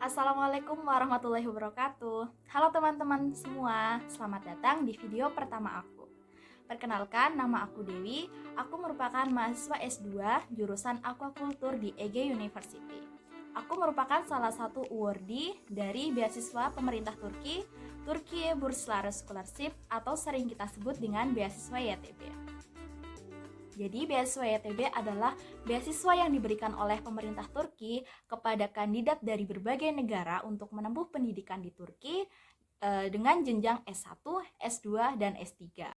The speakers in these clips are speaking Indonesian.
Assalamualaikum warahmatullahi wabarakatuh. Halo teman-teman semua, selamat datang di video pertama aku. Perkenalkan, nama aku Dewi. Aku merupakan mahasiswa S2 jurusan Aquaculture di Ege University. Aku merupakan salah satu awardee dari beasiswa pemerintah Turki, Turkiye Burslar Scholarship atau sering kita sebut dengan beasiswa YTB. Jadi beasiswa YTB adalah beasiswa yang diberikan oleh pemerintah Turki kepada kandidat dari berbagai negara untuk menempuh pendidikan di Turki dengan jenjang S1, S2, dan S3.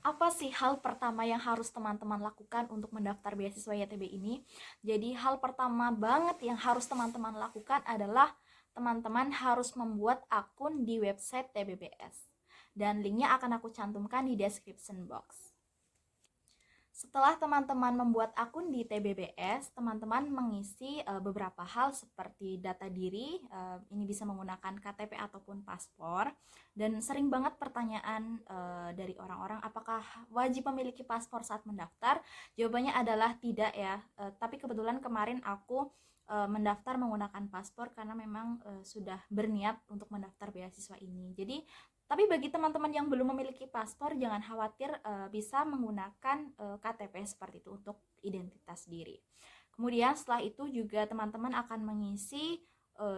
Apa sih hal pertama yang harus teman-teman lakukan untuk mendaftar beasiswa YTB ini? Jadi hal pertama banget yang harus teman-teman lakukan adalah teman-teman harus membuat akun di website TBBS. Dan linknya akan aku cantumkan di description box. Setelah teman-teman membuat akun di TBBS, teman-teman mengisi beberapa hal seperti data diri, ini bisa menggunakan KTP ataupun paspor. Dan sering banget pertanyaan dari orang-orang, apakah wajib memiliki paspor saat mendaftar? Jawabannya adalah tidak ya, tapi kebetulan kemarin aku mendaftar menggunakan paspor karena memang sudah berniat untuk mendaftar beasiswa ini. Jadi tapi bagi teman-teman yang belum memiliki paspor, jangan khawatir, bisa menggunakan KTP seperti itu untuk identitas diri. Kemudian setelah itu juga teman-teman akan mengisi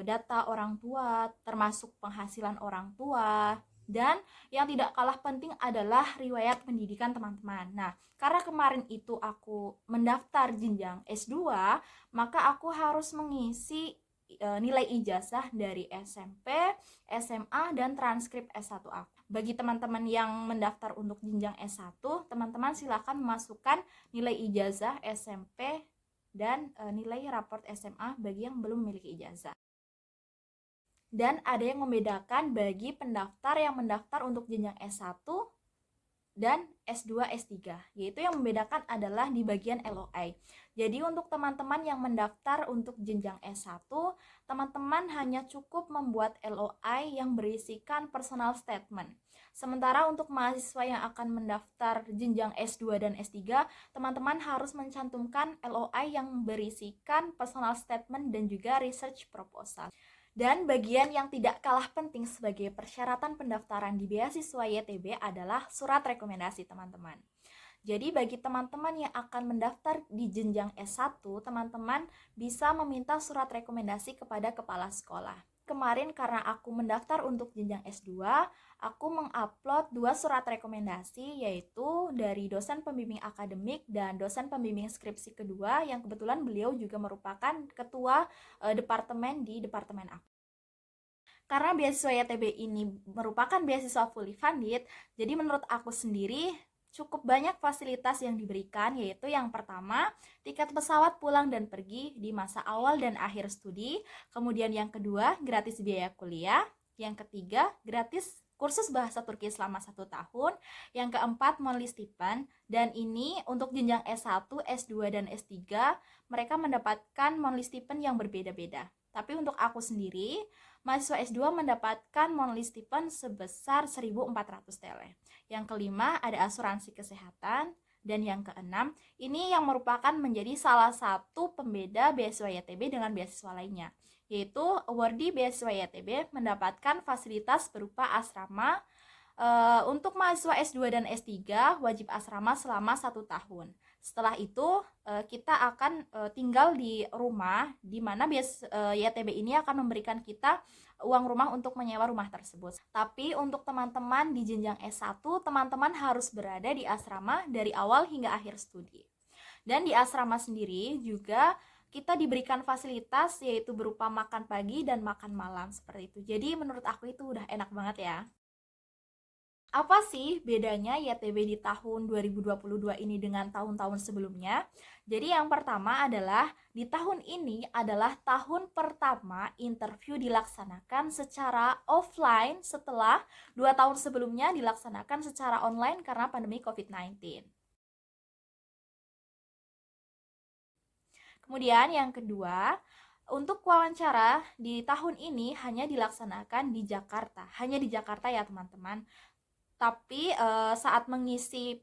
data orang tua, termasuk penghasilan orang tua, dan yang tidak kalah penting adalah riwayat pendidikan teman-teman. Nah, karena kemarin itu aku mendaftar jenjang S2, maka aku harus mengisi nilai ijazah dari SMP, SMA, dan transkrip S1 aku. Bagi teman-teman yang mendaftar untuk jenjang S1, teman-teman silakan memasukkan nilai ijazah SMP dan nilai raport SMA bagi yang belum memiliki ijazah. Dan ada yang membedakan bagi pendaftar yang mendaftar untuk jenjang S1 dan S2, S3, yaitu yang membedakan adalah di bagian LOI. Jadi untuk teman-teman yang mendaftar untuk jenjang S1, teman-teman hanya cukup membuat LOI yang berisikan personal statement. Sementara untuk mahasiswa yang akan mendaftar jenjang S2 dan S3, teman-teman harus mencantumkan LOI yang berisikan personal statement dan juga research proposal. Dan bagian yang tidak kalah penting sebagai persyaratan pendaftaran di beasiswa YTB adalah surat rekomendasi teman-teman. Jadi bagi teman-teman yang akan mendaftar di jenjang S1, teman-teman bisa meminta surat rekomendasi kepada kepala sekolah. Kemarin karena aku mendaftar untuk jenjang S2, aku mengupload 2 surat rekomendasi, yaitu dari dosen pembimbing akademik dan dosen pembimbing skripsi kedua, yang kebetulan beliau juga merupakan ketua departemen di departemen aku. Karena beasiswa YTB ini merupakan beasiswa fully funded, jadi menurut aku sendiri cukup banyak fasilitas yang diberikan, yaitu yang pertama, tiket pesawat pulang dan pergi di masa awal dan akhir studi. Kemudian yang kedua, gratis biaya kuliah. Yang ketiga, gratis kursus bahasa Turki selama 1 tahun. Yang keempat, monthly stipend. Dan ini untuk jenjang S1, S2, dan S3, mereka mendapatkan monthly stipend yang berbeda-beda. Tapi untuk aku sendiri, mahasiswa S2 mendapatkan monthly stipend sebesar 1.400 TL. Yang kelima, ada asuransi kesehatan. Dan yang keenam, ini yang merupakan menjadi salah satu pembeda beasiswa YTB dengan beasiswa lainnya, yaitu awardee beasiswa YTB mendapatkan fasilitas berupa asrama. Untuk mahasiswa S2 dan S3 wajib asrama selama 1 tahun. Setelah itu kita akan tinggal di rumah, di mana YTB ini akan memberikan kita uang rumah untuk menyewa rumah tersebut. Tapi untuk teman-teman di jenjang S1, teman-teman harus berada di asrama dari awal hingga akhir studi. Dan di asrama sendiri juga kita diberikan fasilitas, yaitu berupa makan pagi dan makan malam seperti itu. Jadi menurut aku itu udah enak banget ya. Apa sih bedanya YTB di tahun 2022 ini dengan tahun-tahun sebelumnya? Jadi yang pertama adalah di tahun ini adalah tahun pertama interview dilaksanakan secara offline setelah 2 tahun sebelumnya dilaksanakan secara online karena pandemi COVID-19. Kemudian yang kedua, untuk wawancara di tahun ini hanya dilaksanakan di Jakarta. Hanya di Jakarta ya teman-teman. Tapi saat mengisi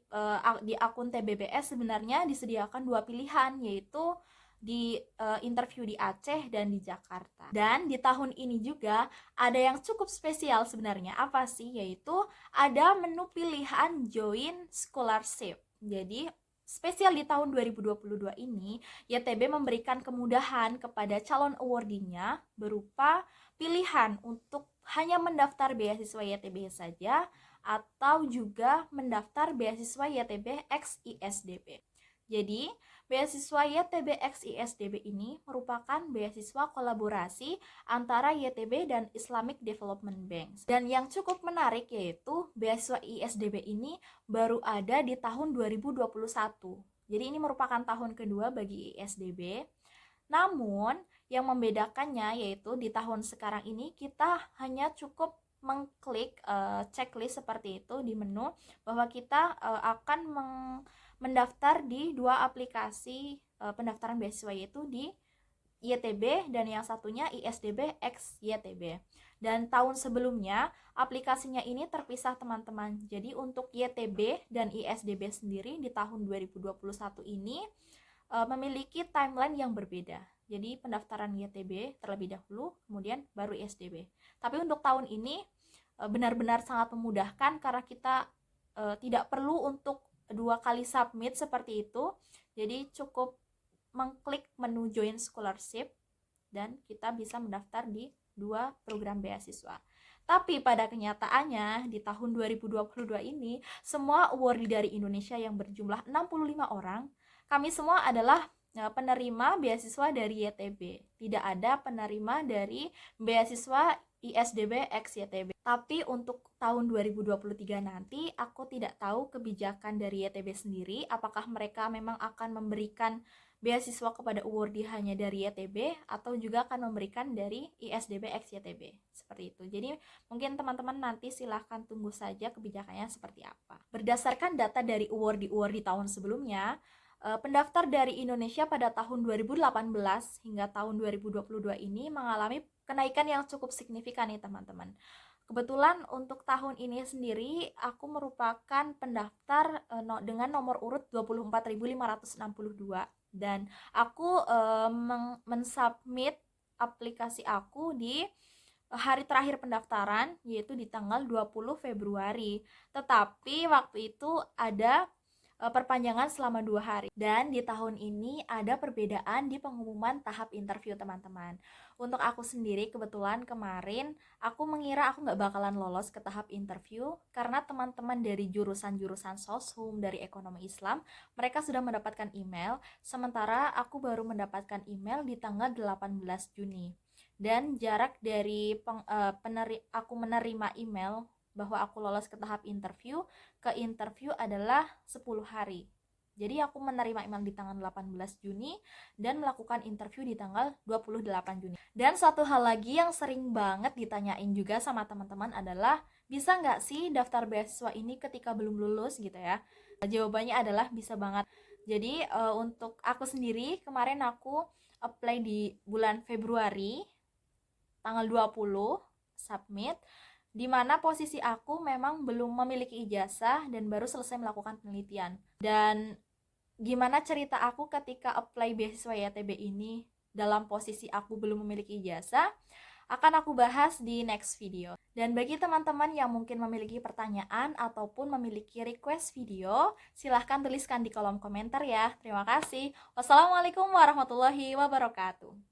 di akun TBBS sebenarnya disediakan 2 pilihan, yaitu di interview di Aceh dan di Jakarta. Dan di tahun ini juga ada yang cukup spesial sebenarnya. Apa sih? Yaitu ada menu pilihan Join Scholarship. Jadi spesial di tahun 2022 ini, YTB memberikan kemudahan kepada calon awardee-nya berupa pilihan untuk hanya mendaftar beasiswa YTB saja atau juga mendaftar beasiswa YTB X ISDB. Jadi, beasiswa YTB X ISDB ini merupakan beasiswa kolaborasi antara YTB dan Islamic Development Bank. Dan yang cukup menarik yaitu beasiswa ISDB ini baru ada di tahun 2021. Jadi ini merupakan tahun kedua bagi ISDB. Namun, yang membedakannya yaitu di tahun sekarang ini kita hanya cukup mengklik checklist seperti itu di menu bahwa kita akan mendaftar di dua aplikasi pendaftaran beasiswa, yaitu di YTB dan yang satunya ISDB X YTB. Dan tahun sebelumnya aplikasinya ini terpisah teman-teman. Jadi untuk YTB dan ISDB sendiri di tahun 2021 ini memiliki timeline yang berbeda. Jadi pendaftaran YTB terlebih dahulu, kemudian baru ISDB. Tapi untuk tahun ini benar-benar sangat memudahkan karena kita tidak perlu untuk 2 kali submit seperti itu. Jadi cukup mengklik menu Join Scholarship dan kita bisa mendaftar di 2 program beasiswa. Tapi pada kenyataannya di tahun 2022 ini semua awardee dari Indonesia yang berjumlah 65 orang, kami semua adalah penerima beasiswa dari YTB. Tidak ada penerima dari beasiswa ISDB X YTB. Tapi untuk tahun 2023 nanti aku tidak tahu kebijakan dari YTB sendiri, apakah mereka memang akan memberikan beasiswa kepada awardee hanya dari YTB atau juga akan memberikan dari ISDB X YTB. Seperti itu. Jadi mungkin teman-teman nanti silahkan tunggu saja kebijakannya seperti apa. Berdasarkan data dari awardee tahun sebelumnya, pendaftar dari Indonesia pada tahun 2018 hingga tahun 2022 ini mengalami kenaikan yang cukup signifikan nih teman-teman. Kebetulan untuk tahun ini sendiri aku merupakan pendaftar dengan nomor urut 24.562 dan aku mensubmit aplikasi aku di hari terakhir pendaftaran yaitu di tanggal 20 Februari. Tetapi waktu itu ada perpanjangan selama 2 hari. Dan di tahun ini ada perbedaan di pengumuman tahap interview teman-teman. Untuk aku sendiri kebetulan kemarin aku mengira aku nggak bakalan lolos ke tahap interview karena teman-teman dari jurusan-jurusan soshum dari ekonomi Islam mereka sudah mendapatkan email, sementara aku baru mendapatkan email di tanggal 18 Juni. Dan jarak dari aku menerima email bahwa aku lolos ke tahap interview ke interview adalah 10 hari. Jadi aku menerima email di tanggal 18 Juni dan melakukan interview di tanggal 28 Juni. Dan satu hal lagi yang sering banget ditanyain juga sama teman-teman adalah bisa nggak sih daftar beasiswa ini ketika belum lulus gitu ya. Jawabannya adalah bisa banget. Jadi untuk aku sendiri kemarin aku apply di bulan Februari tanggal 20 submit, di mana posisi aku memang belum memiliki ijazah dan baru selesai melakukan penelitian. Dan gimana cerita aku ketika apply beasiswa YTB ini dalam posisi aku belum memiliki ijazah akan aku bahas di next video. Dan bagi teman-teman yang mungkin memiliki pertanyaan ataupun memiliki request video, silahkan tuliskan di kolom komentar ya. Terima kasih. Wassalamualaikum warahmatullahi wabarakatuh.